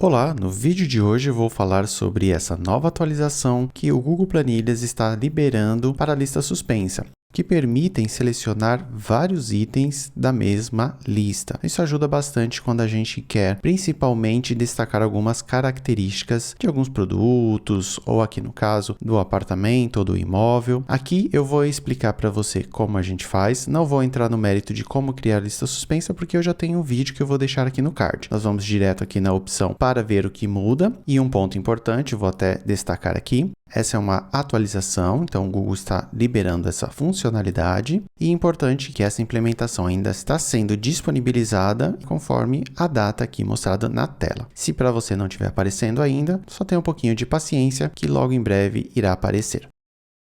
Olá, no vídeo de hoje eu vou falar sobre essa nova atualização que o Google Planilhas está liberando para a lista suspensa, que permitem selecionar vários itens da mesma lista. Isso ajuda bastante quando a gente quer, principalmente, destacar algumas características de alguns produtos, ou aqui no caso, do apartamento ou do imóvel. Aqui eu vou explicar para você como a gente faz, não vou entrar no mérito de como criar lista suspensa, porque eu já tenho um vídeo que eu vou deixar aqui no card. Nós vamos direto aqui na opção para ver o que muda, e um ponto importante, vou até destacar aqui, essa é uma atualização, então o Google está liberando essa funcionalidade e é importante que essa implementação ainda está sendo disponibilizada conforme a data aqui mostrada na tela. Se para você não estiver aparecendo ainda, só tenha um pouquinho de paciência que logo em breve irá aparecer.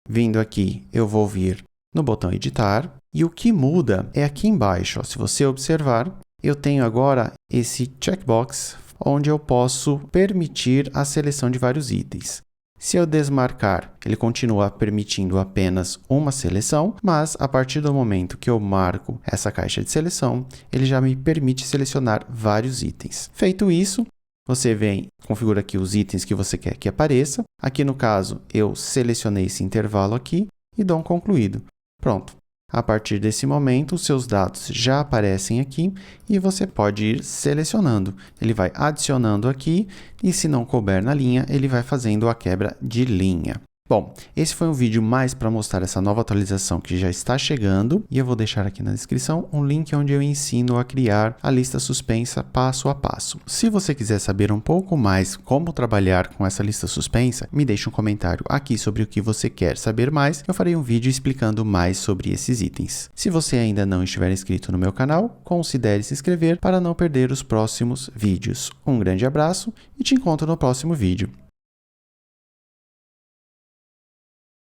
Vindo aqui, eu vou vir no botão editar e o que muda é aqui embaixo. Se você observar, eu tenho agora esse checkbox onde eu posso permitir a seleção de vários itens. Se eu desmarcar, ele continua permitindo apenas uma seleção, mas a partir do momento que eu marco essa caixa de seleção, ele já me permite selecionar vários itens. Feito isso, você vem, configura aqui os itens que você quer que apareça. Aqui no caso, eu selecionei esse intervalo aqui e dou um concluído. Pronto. A partir desse momento, os seus dados já aparecem aqui e você pode ir selecionando. Ele vai adicionando aqui e, se não couber na linha, ele vai fazendo a quebra de linha. Bom, esse foi um vídeo mais para mostrar essa nova atualização que já está chegando e eu vou deixar aqui na descrição um link onde eu ensino a criar a lista suspensa passo a passo. Se você quiser saber um pouco mais como trabalhar com essa lista suspensa, me deixe um comentário aqui sobre o que você quer saber mais. Eu farei um vídeo explicando mais sobre esses itens. Se você ainda não estiver inscrito no meu canal, considere se inscrever para não perder os próximos vídeos. Um grande abraço e te encontro no próximo vídeo.